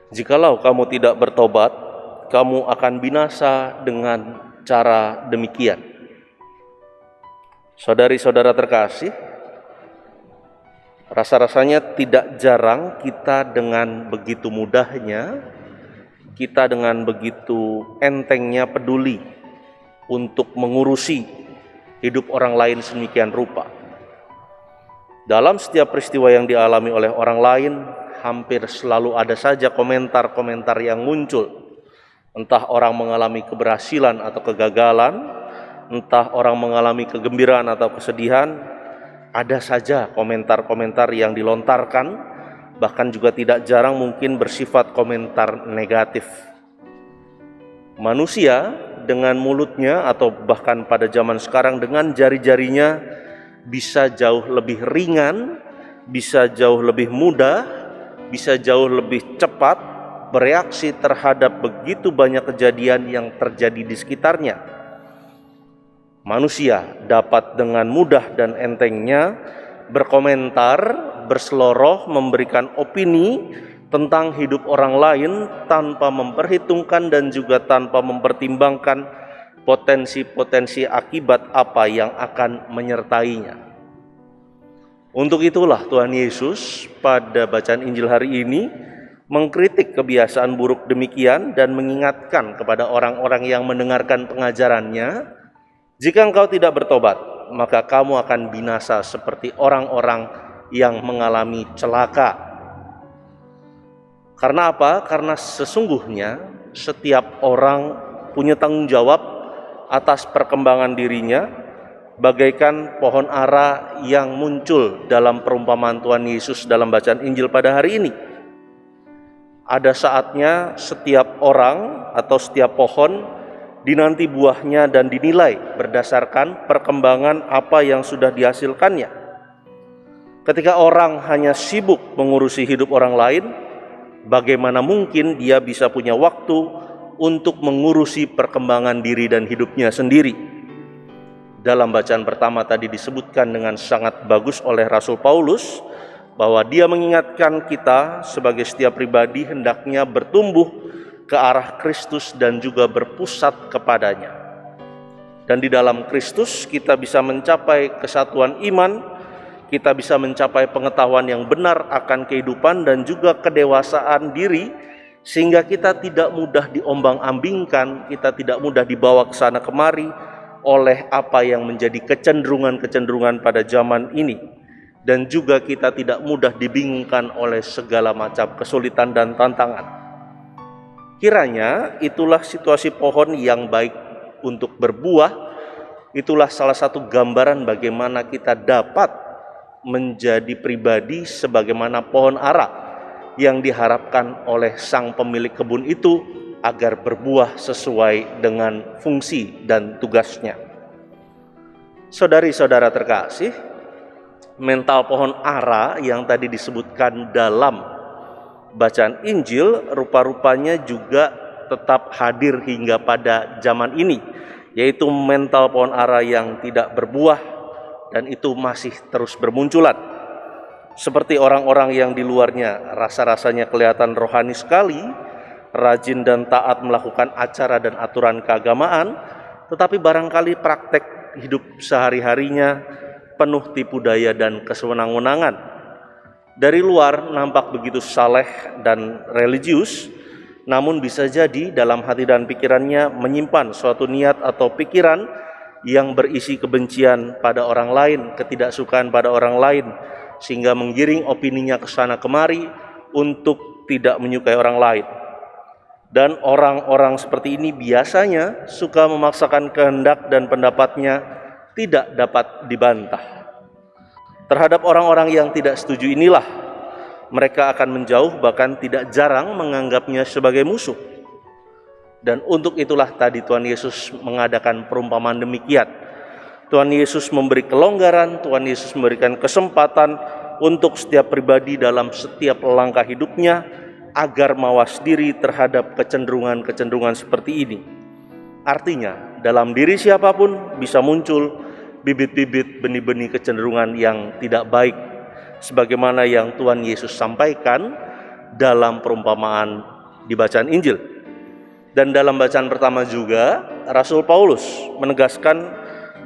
Jikalau kamu tidak bertobat, kamu akan binasa dengan cara demikian. Saudari-saudara terkasih, rasa-rasanya tidak jarang kita dengan begitu mudahnya, kita dengan begitu entengnya peduli untuk mengurusi hidup orang lain sedemikian rupa. Dalam setiap peristiwa yang dialami oleh orang lain, hampir selalu ada saja komentar-komentar yang muncul. Entah orang mengalami keberhasilan atau kegagalan, entah orang mengalami kegembiraan atau kesedihan, ada saja komentar-komentar yang dilontarkan, bahkan juga tidak jarang mungkin bersifat komentar negatif. Manusia dengan mulutnya atau bahkan pada zaman sekarang dengan jari-jarinya bisa jauh lebih ringan, bisa jauh lebih mudah, bisa jauh lebih cepat bereaksi terhadap begitu banyak kejadian yang terjadi di sekitarnya. Manusia dapat dengan mudah dan entengnya berkomentar, berseloroh, memberikan opini tentang hidup orang lain tanpa memperhitungkan dan juga tanpa mempertimbangkan potensi-potensi akibat apa yang akan menyertainya. Untuk itulah Tuhan Yesus pada bacaan Injil hari ini mengkritik kebiasaan buruk demikian dan mengingatkan kepada orang-orang yang mendengarkan pengajarannya, jika engkau tidak bertobat, maka kamu akan binasa seperti orang-orang yang mengalami celaka. Karena apa? Karena sesungguhnya setiap orang punya tanggung jawab atas perkembangan dirinya, bagaikan pohon ara yang muncul dalam perumpamaan Tuhan Yesus dalam bacaan Injil pada hari ini. Ada saatnya setiap orang atau setiap pohon dinanti buahnya dan dinilai berdasarkan perkembangan apa yang sudah dihasilkannya. Ketika orang hanya sibuk mengurusi hidup orang lain, bagaimana mungkin dia bisa punya waktu untuk mengurusi perkembangan diri dan hidupnya sendiri? Dalam bacaan pertama tadi disebutkan dengan sangat bagus oleh Rasul Paulus bahwa dia mengingatkan kita sebagai setiap pribadi hendaknya bertumbuh ke arah Kristus dan juga berpusat kepadanya. Dan di dalam Kristus kita bisa mencapai kesatuan iman, kita bisa mencapai pengetahuan yang benar akan kehidupan dan juga kedewasaan diri, sehingga kita tidak mudah diombang-ambingkan, kita tidak mudah dibawa ke sana kemari oleh apa yang menjadi kecenderungan-kecenderungan pada zaman ini. Dan juga kita tidak mudah dibingungkan oleh segala macam kesulitan dan tantangan. Kiranya itulah situasi pohon yang baik untuk berbuah, itulah salah satu gambaran bagaimana kita dapat menjadi pribadi sebagaimana pohon ara yang diharapkan oleh sang pemilik kebun itu agar berbuah sesuai dengan fungsi dan tugasnya. Saudari-saudara terkasih, mental pohon ara yang tadi disebutkan dalam bacaan Injil rupa-rupanya juga tetap hadir hingga pada zaman ini, yaitu mental pohon ara yang tidak berbuah dan itu masih terus bermunculan. Seperti orang-orang yang di luarnya rasa-rasanya kelihatan rohani sekali, rajin dan taat melakukan acara dan aturan keagamaan, tetapi barangkali praktek hidup sehari-harinya penuh tipu daya dan kesewenang-wenangan. Dari luar nampak begitu saleh dan religius, namun bisa jadi dalam hati dan pikirannya menyimpan suatu niat atau pikiran yang berisi kebencian pada orang lain, ketidaksukaan pada orang lain, sehingga menggiring opininya ke sana kemari untuk tidak menyukai orang lain. Dan orang-orang seperti ini biasanya suka memaksakan kehendak dan pendapatnya tidak dapat dibantah. Terhadap orang-orang yang tidak setuju inilah mereka akan menjauh, bahkan tidak jarang menganggapnya sebagai musuh. Dan untuk itulah tadi Tuhan Yesus mengadakan perumpamaan demikian. Tuhan Yesus memberi kelonggaran, Tuhan Yesus memberikan kesempatan untuk setiap pribadi dalam setiap langkah hidupnya agar mawas diri terhadap kecenderungan-kecenderungan seperti ini. Artinya, dalam diri siapapun bisa muncul bibit-bibit benih-benih kecenderungan yang tidak baik, sebagaimana yang Tuhan Yesus sampaikan dalam perumpamaan di bacaan Injil. Dan dalam bacaan pertama juga, Rasul Paulus menegaskan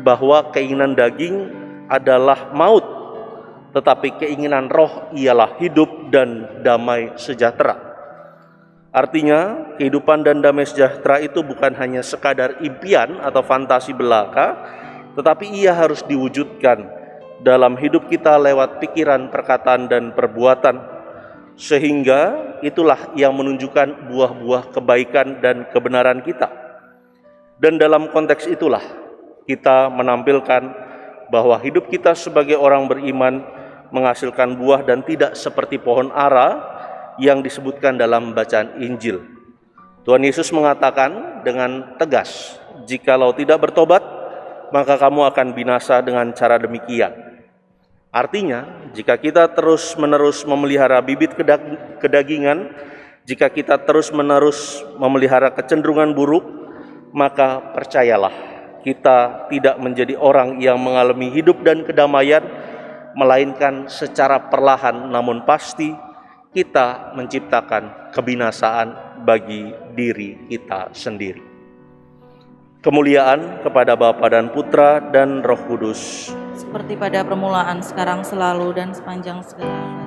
bahwa keinginan daging adalah maut, tetapi keinginan roh ialah hidup dan damai sejahtera. Artinya, kehidupan dan damai sejahtera itu bukan hanya sekadar impian atau fantasi belaka, tetapi ia harus diwujudkan dalam hidup kita lewat pikiran, perkataan, dan perbuatan, sehingga itulah yang menunjukkan buah-buah kebaikan dan kebenaran kita. Dan dalam konteks itulah kita menampilkan bahwa hidup kita sebagai orang beriman menghasilkan buah dan tidak seperti pohon ara yang disebutkan dalam bacaan Injil. Tuhan Yesus mengatakan dengan tegas, "Jikalau tidak bertobat, maka kamu akan binasa dengan cara demikian." Artinya, jika kita terus-menerus memelihara bibit kedagingan, jika kita terus-menerus memelihara kecenderungan buruk, maka percayalah, kita tidak menjadi orang yang mengalami hidup dan kedamaian, melainkan secara perlahan namun pasti kita menciptakan kebinasaan bagi diri kita sendiri. Kemuliaan kepada Bapa dan Putra dan Roh Kudus, seperti pada permulaan, sekarang, selalu, dan sepanjang segala abad.